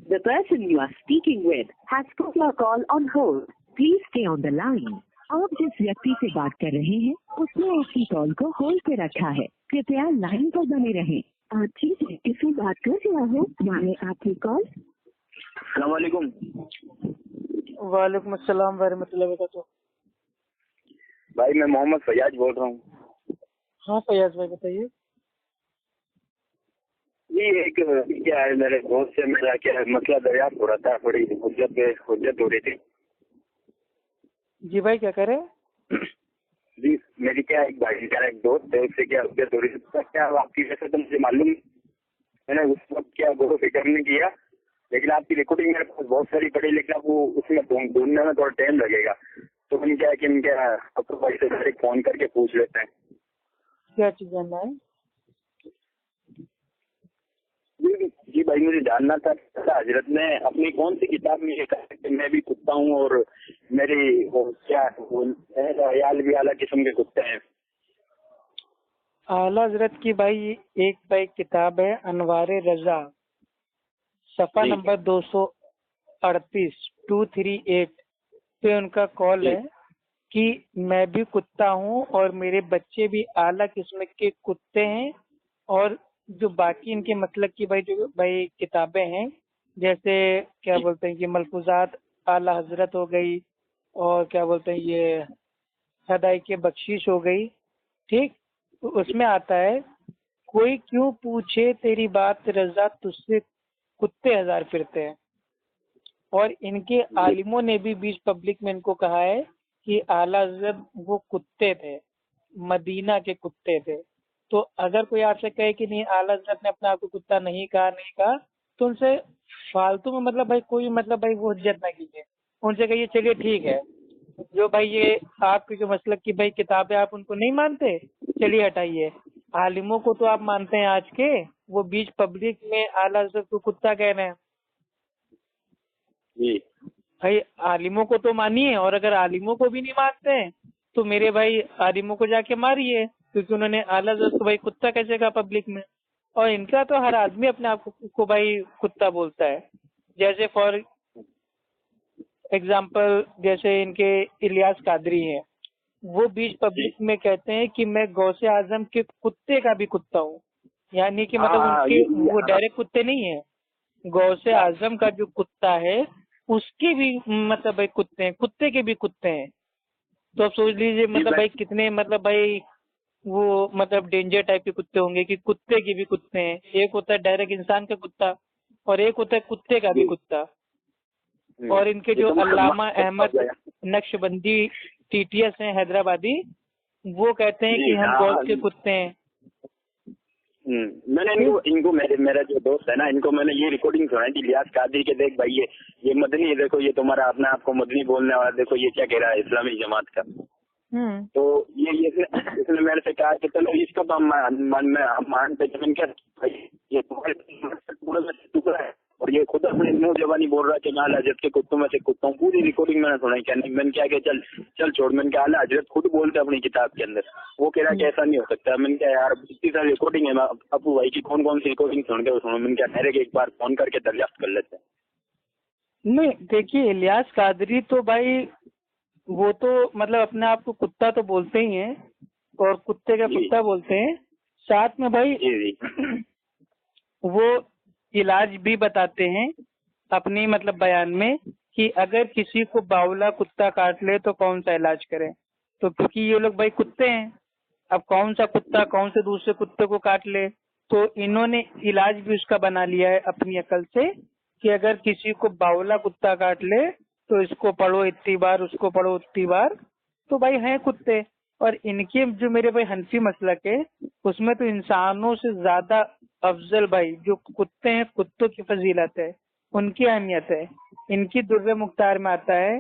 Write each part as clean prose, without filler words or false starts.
The person you are speaking with has put your call on hold. Please stay on the line. आप जिस व्यक्ति से बात कर रहे हैं उसने आपकी कॉल को होल्ड पे रखा है। कृपया लाइन पर बने रहें। आप ठीक है किसी बात कर रहा हो माने आपकी कॉल। अस्सलाम वालेकुम। वालेकुम अस्सलाम वरहमतुल्लाहि वबरकातुहू। भाई मैं मोहम्मद फैयाज बोल रहा हूँ। हाँ फैयाज भाई बताइए। ये एक क्या है, मेरे दोस्त से मेरा क्या मसला दरियाफ्त हो रहा था, बड़ी हुज्जत हो रही थी। जी भाई क्या करे? जी मेरी क्या एक भाई का एक दोस्त है, उससे क्या हुज्जत हो रही थी। क्या आपकी वैसे तो मुझे मालूम, मैंने उस वक्त क्या गौर फिक्र नहीं किया, लेकिन आपकी रिकॉर्डिंग मेरे पास बहुत सारी पड़ी, लेकिन वो उसमें ढूंढने में थोड़ा टाइम लगेगा। तो हम क्या है कि हम क्या आपको भाई से डायरेक्ट फोन करके पूछ लेते हैं। क्या चीज जानना है? जी भाई मुझे जानना था हजरत ने अपनी कौन सी किताब में ये कहा कि मैं भी कुत्ता हूँ और मेरी वो क्या याल भी आला किस्म के कुत्ते हैं। आला हजरत की भाई एक किताब है अनवारे रजा, सफा नंबर 238 238 पे उनका कॉल है कि मैं भी कुत्ता हूँ और मेरे बच्चे भी आला किस्म के कुत्ते हैं। और जो बाकी इनके मतलब की भाई जो भाई किताबें हैं, जैसे क्या बोलते हैं कि मलफूजात आला हजरत हो गई, और क्या बोलते हैं ये हदाई के बख्शिश हो गई, ठीक। तो उसमें आता है कोई क्यों पूछे तेरी बात रजा तुझसे कुत्ते हजार फिरते हैं। और इनके आलिमों ने भी बीच पब्लिक में इनको कहा है कि आला हजरत वो कुत्ते थे, मदीना के कुत्ते थे। तो अगर कोई आपसे कहे कि नहीं आला हजरत ने अपने आप को कुत्ता नहीं कहा, तो उनसे फालतू में मतलब भाई कोई मतलब भाई वो हुज्जत ना कीजिए। उनसे कहिए चलिए ठीक है, जो भाई ये आपकी जो मसलक की भाई किताबें आप उनको नहीं मानते, चलिए हटाइए। आलिमों को तो आप मानते हैं आज के, वो बीच पब्लिक में आला हजरत को कुत्ता कह रहे हैं। जी भाई आलिमों को तो मानिए, और अगर आलिमों को भी नहीं मानते हैं तो मेरे भाई आलिमों को जाके मारिए, क्योंकि उन्होंने आला हजरत को भाई कुत्ता कैसे कहा पब्लिक में। और इनका तो हर आदमी अपने आप को भाई कुत्ता बोलता है। जैसे फॉर एग्जाम्पल जैसे इनके इलियास कादरी हैं, वो बीच पब्लिक में कहते हैं कि मैं गौसे आजम के कुत्ते का भी कुत्ता हूँ। यानी कि मतलब उनके वो डायरेक्ट कुत्ते नहीं है, गौसे आजम का जो कुत्ता है उसके भी मतलब भाई कुत्ते हैं, कुत्ते के भी कुत्ते हैं। तो आप सोच लीजिए मतलब भाई कितने मतलब भाई वो मतलब डेंजर टाइप के कुत्ते होंगे कि कुत्ते के भी कुत्ते हैं। एक होता है डायरेक्ट इंसान का कुत्ता और एक होता है कुत्ते का भी कुत्ता। और इनके जो अल्लामा अहमद नक्शबंदी टीटीएस हैं हैदराबादी, वो कहते हैं कि हम गौस के कुत्ते हैं। मैंने इनको मेरा जो दोस्त है ना, इनको मैंने ये रिकॉर्डिंग सुनाई थी इलियास कादरी के। देख भाई ये मदनी है, देखो ये तुम्हारा अपने आप को मदनी बोलने वाला, देखो ये क्या कह रहा है इस्लामी जमात का। तो ये इसने मेरे से कहा कि चलो इसका तो हम मानते हैं क्या ये पूरा टुकड़ा है, और ये खुद अपने मुंह जबानी बोल रहा है कि मैं आला हजरत के कुत्तों में से कुत्ता हूँ। पूरी रिकॉर्डिंग मैंने सुनाई। क्या नहीं, मैंने क्या चल छोड़, मैंने कहा आला हजरत खुद बोलते अपनी किताब के अंदर, वो कह रहा कि ऐसा नहीं हो सकता। मैंने कहा यार इतनी सारी रिकॉर्डिंग है, अपू भाई की कौन कौन सी रिकॉर्डिंग सुन के सुनो। मैंने कहा डायरेक्ट एक बार फोन करके दरियाफ्त कर लेते हैं। नहीं देखिए, इलियास कादरी तो भाई वो तो मतलब अपने आप को कुत्ता तो बोलते ही हैं और कुत्ते का कुत्ता बोलते हैं। साथ में भाई वो इलाज भी बताते हैं अपनी मतलब बयान में कि अगर किसी को बावला कुत्ता काट ले तो कौन सा इलाज करें। तो क्योंकि ये लोग भाई कुत्ते हैं, अब कौन सा कुत्ता कौन से दूसरे कुत्ते को काट ले, तो इन्होंने इलाज भी उसका बना लिया है अपनी अकल से कि अगर किसी को बावला कुत्ता काट ले तो इसको पढ़ो इतनी बार, उसको पढ़ो उतनी बार, तो भाई हैं कुत्ते। और इनके जो मेरे भाई हनफी मसलक है उसमें तो इंसानों से ज्यादा अफजल भाई जो कुत्ते हैं, कुत्तों की फजीलत है, उनकी अहमियत है। इनकी दुर्र मुख्तार में आता है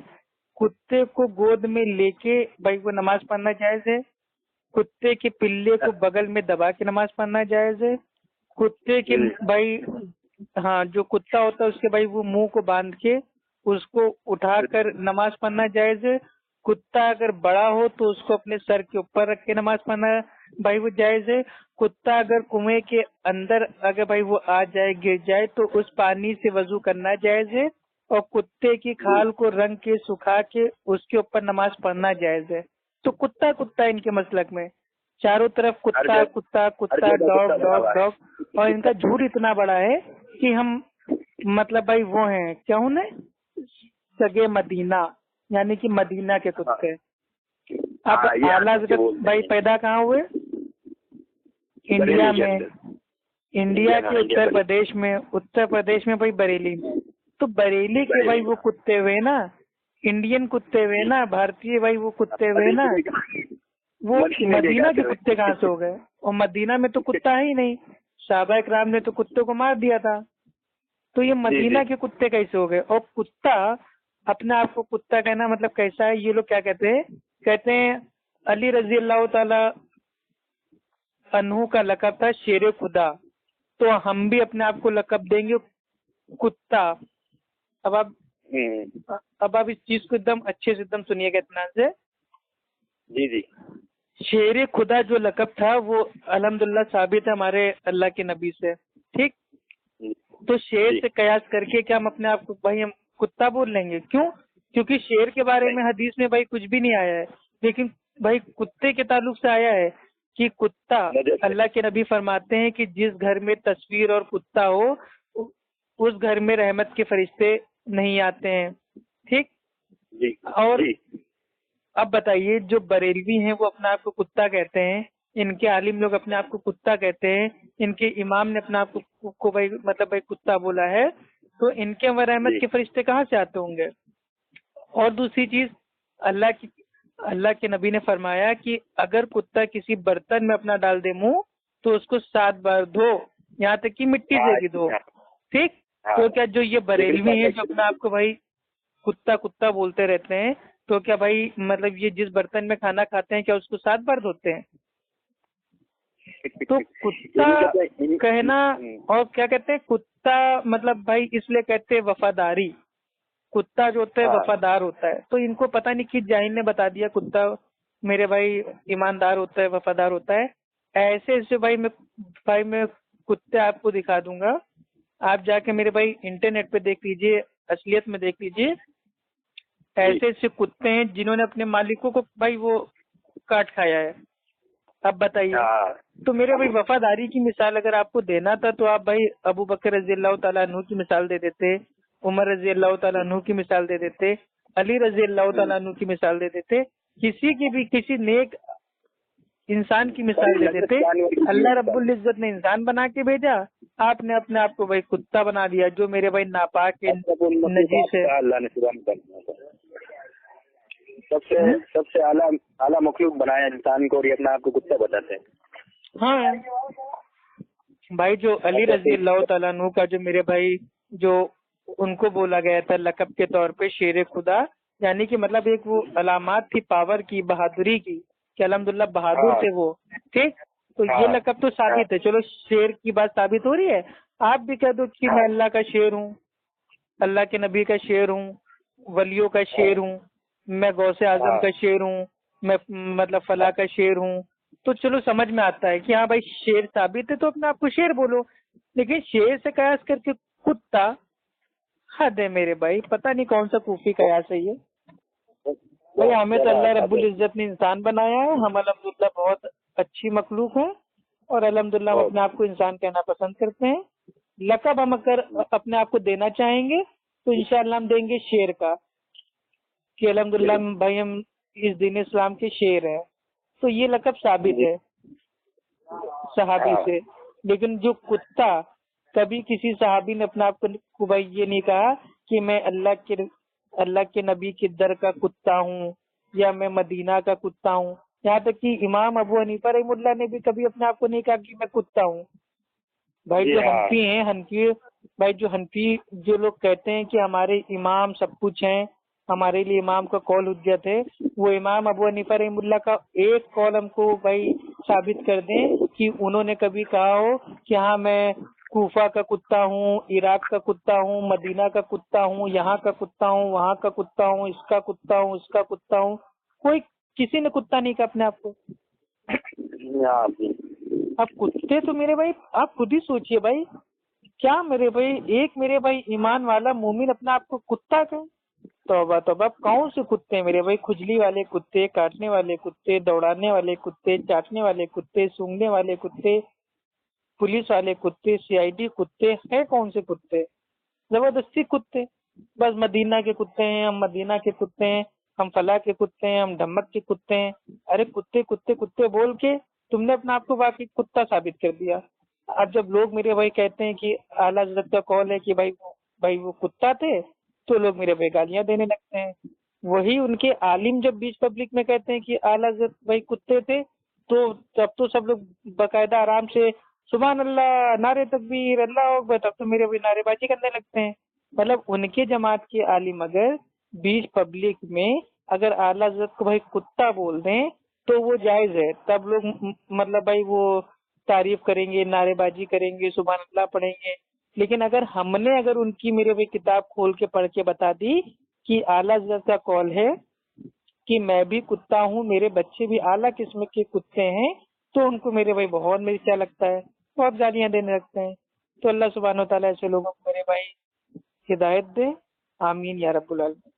कुत्ते को गोद में लेके भाई को नमाज पढ़ना जायज है, कुत्ते के पिल्ले को बगल में दबा के नमाज पढ़ना जायज है, कुत्ते के भाई हाँ जो कुत्ता होता है उसके भाई वो मुंह को बांध के उसको उठाकर नमाज पढ़ना जायज है। कुत्ता अगर बड़ा हो तो उसको अपने सर के ऊपर रख के नमाज पढ़ना भाई वो जायज है। कुत्ता अगर कुएं के अंदर अगर भाई वो आ जाए गिर जाए तो उस पानी से वजू करना जायज है, और कुत्ते की खाल को रंग के सुखा के उसके ऊपर नमाज पढ़ना जायज है। तो कुत्ता कुत्ता इनके मसलक में चारों तरफ कुत्ता कुत्ता कुत्ता डॉग डॉग डॉग, और इनका झूठ इतना बड़ा है कि हम मतलब भाई वो हैं क्या हूँ ना, सगे मदीना, यानी कि मदीना के कुत्ते। अब आला भाई पैदा कहाँ हुए? इंडिया में, इंडिया के उत्तर प्रदेश में भाई बरेली में। तो बरेली के भाई वो कुत्ते हुए ना, इंडियन कुत्ते हुए ना, भारतीय भाई वो कुत्ते हुए ना, वो मदीना के कुत्ते कहाँ से हो गए? और मदीना में तो कुत्ता है ही नहीं, साहबा इकराम ने तो कुत्तों को मार दिया था, तो ये मदीना के कुत्ते कैसे हो गए? और कुत्ता अपने आप को कुत्ता कहना मतलब कैसा है? ये लोग क्या कहते हैं अली रजी अल्लाह ताला अन्हु का लकब था शेर खुदा, तो हम भी अपने आप को लकब देंगे कुत्ता। अब आप इस चीज को एकदम अच्छे से एकदम सुनिएगा इत्मीनान से। जी। शेर खुदा जो लकब था वो अल्हम्दुलिल्लाह साबित है हमारे अल्लाह के नबी से, ठीक। तो शेर से कयास करके क्या हम अपने आप को भाई हम कुत्ता बोल लेंगे? क्यों? क्योंकि शेर के बारे में हदीस में भाई कुछ भी नहीं आया है, लेकिन भाई कुत्ते के ताल्लुक से आया है कि कुत्ता, अल्लाह के नबी फरमाते हैं कि जिस घर में तस्वीर और कुत्ता हो उस घर में रहमत के फरिश्ते नहीं आते हैं, ठीक। और अब बताइए जो बरेलवी हैं वो अपने आप को कुत्ता कहते हैं, इनके आलिम लोग अपने आप को कुत्ता कहते हैं, इनके इमाम ने अपने आप को भाई मतलब भाई कुत्ता बोला है, तो इनके वहाँ रहमत के फरिश्ते कहाँ से आते होंगे? और दूसरी चीज, अल्लाह के नबी ने फरमाया कि अगर कुत्ता किसी बर्तन में अपना डाल दे मुंह तो उसको 7 बार धो, यहाँ तक कि मिट्टी से भी धो, ठीक। तो क्या जो ये बरेलवी हैं जो अपना आपको भाई कुत्ता कुत्ता बोलते रहते हैं, तो क्या भाई मतलब ये जिस बर्तन में खाना खाते हैं क्या उसको 7 बार धोते हैं? तो कुत्ता कहना, और क्या कहते हैं कुत्ता मतलब भाई इसलिए कहते हैं वफादारी, कुत्ता जो होता है वफादार होता है। तो इनको पता नहीं किस जाहिल ने बता दिया कुत्ता मेरे भाई ईमानदार होता है, वफादार होता है। ऐसे ऐसे भाई मैं कुत्ते आपको दिखा दूंगा, आप जाके मेरे भाई इंटरनेट पे देख लीजिए, असलियत में देख लीजिए। ऐसे ऐसे कुत्ते हैं जिन्होंने अपने मालिकों को भाई वो काट खाया है। अब बताइए, तो मेरे भाई वफादारी की मिसाल अगर आपको देना था तो आप भाई अबू बकर रजी अल्लाह तआला अन्हु की मिसाल दे देते, उमर रजी अल्लाह तआला अन्हु की मिसाल दे देते, अली रजी अल्लाह तआला अन्हु की मिसाल दे देते, किसी की भी किसी नेक इंसान की मिसाल दे देते। अल्लाह रब्बुल इज्जत ने इंसान बना के भेजा, आपने अपने आप को भाई कुत्ता बना दिया जो मेरे भाई नापाक है, नजीस है। अल्लाह ने सबसे आला मखलूक बनाया इंसान को और ये अपने आप को कुत्ता बताते हैं। हाँ भाई, जो अली रजी अल्लाह तआला अन्हु का जो मेरे भाई जो उनको बोला गया था लकब के तौर पे शेर खुदा, यानी कि मतलब एक वो अलामत थी पावर की, बहादुरी की, कि अल्हम्दुलिल्लाह बहादुर थे वो, ठीक। तो ये लकब तो साबित है, चलो शेर की बात साबित हो रही है। आप भी कह दो कि मैं अल्लाह का शेर हूँ, अल्लाह के नबी का शेर हूँ, वलियों का शेर हूँ, मैं गौसे आजम का शेर हूँ, मैं मतलब फला का शेर हूँ, तो चलो समझ में आता है कि हाँ भाई शेर साबित है तो अपने आप को शेर बोलो। लेकिन शेर से कयास करके कुत्ता, हद है मेरे भाई, पता नहीं कौन सा कूफी कयास है ये भाई। हमें तो अल्लाह रब्बुल इज्जत ने इंसान बनाया है, हम अल्हम्दुलिल्लाह बहुत अच्छी मखलूक है और अल्हम्दुलिल्लाह हम अपने आप को इंसान कहना पसंद करते हैं। लकब हम अगर अपने आप को देना चाहेंगे तो इंशाअल्लाह हम देंगे शेर का, कि अल्हम्दुलिल्लाह भाई हम इस दीन इस्लाम के शेर हैं, तो ये लकब साबित है सहाबी से। लेकिन जो कुत्ता, कभी किसी सहाबी ने अपने आप को भाई ये नहीं कहा कि मैं अल्लाह के नबी के दर का कुत्ता हूँ या मैं मदीना का कुत्ता हूँ। यहाँ तक कि इमाम अबू हनीफा रहमतुल्लाह ने भी कभी अपने आप को नहीं कहा कि मैं कुत्ता हूँ। भाई जो हनफी हैं, हनफी जो लोग कहते हैं कि हमारे इमाम सब कुछ हैं, हमारे लिए इमाम का कौल हुज्जत है, वो इमाम अबू हनीफा रहमतुल्लाह का एक कौल हमको भाई साबित कर दें कि उन्होंने कभी कहा हो कि हाँ मैं कूफा का कुत्ता हूँ, इराक का कुत्ता हूँ, मदीना का कुत्ता हूँ, यहाँ का कुत्ता हूँ, वहाँ का कुत्ता हूँ, इसका कुत्ता हूँ, उसका कुत्ता हूँ। कोई किसी ने कुत्ता नहीं कहा अपने आप को। अब कुत्ते तो मेरे भाई आप खुद ही सोचिए भाई, क्या मेरे भाई एक मेरे भाई ईमान वाला मोमिन अपना आपको कुत्ता कहे? तौबा तौबा, कौन से कुत्ते हैं मेरे भाई? खुजली वाले कुत्ते, काटने वाले कुत्ते, दौड़ाने वाले कुत्ते, चाटने वाले कुत्ते, सूंघने वाले कुत्ते, पुलिस वाले कुत्ते, सीआईडी कुत्ते, है कौन से कुत्ते? जबरदस्ती कुत्ते। बस मदीना के कुत्ते हैं, हम मदीना के कुत्ते हैं, हम फला के कुत्ते हैं, हम ढम्मक के कुत्ते हैं। अरे कुत्ते कुत्ते कुत्ते बोल के तुमने अपना आपको वाकई कुत्ता साबित कर दिया। अब जब लोग मेरे भाई कहते हैं कि आला हज़रत का कौल है कि भाई वो कुत्ता थे, तो लोग मेरे भाई गालियां देने लगते हैं। वही उनके आलिम जब बीच पब्लिक में कहते हैं कि आला हज़रत भाई कुत्ते थे, तो तब तो सब लोग बकायदा आराम से सुभान अल्लाह, नारे तकबीर, अल्लाह अकबर, तब तो मेरे भाई नारेबाजी करने लगते हैं। मतलब उनके जमात के आलिम अगर बीच पब्लिक में अगर आला हज़रत को भाई कुत्ता बोल दें तो वो जायज है, तब लोग मतलब भाई वो तारीफ करेंगे, नारेबाजी करेंगे, सुभान अल्लाह पढ़ेंगे। लेकिन अगर उनकी मेरे भाई किताब खोल के पढ़ के बता दी कि आला हज़रत का कौल है कि मैं भी कुत्ता हूँ, मेरे बच्चे भी आला किस्म के कुत्ते हैं, तो उनको मेरे भाई बहुत मेरे क्या लगता है, बहुत गालियां देने लगते हैं। तो अल्लाह सुब्हानहू तआला ऐसे लोगों को मेरे भाई हिदायत दे, आमीन या रब्बुल आलमीन।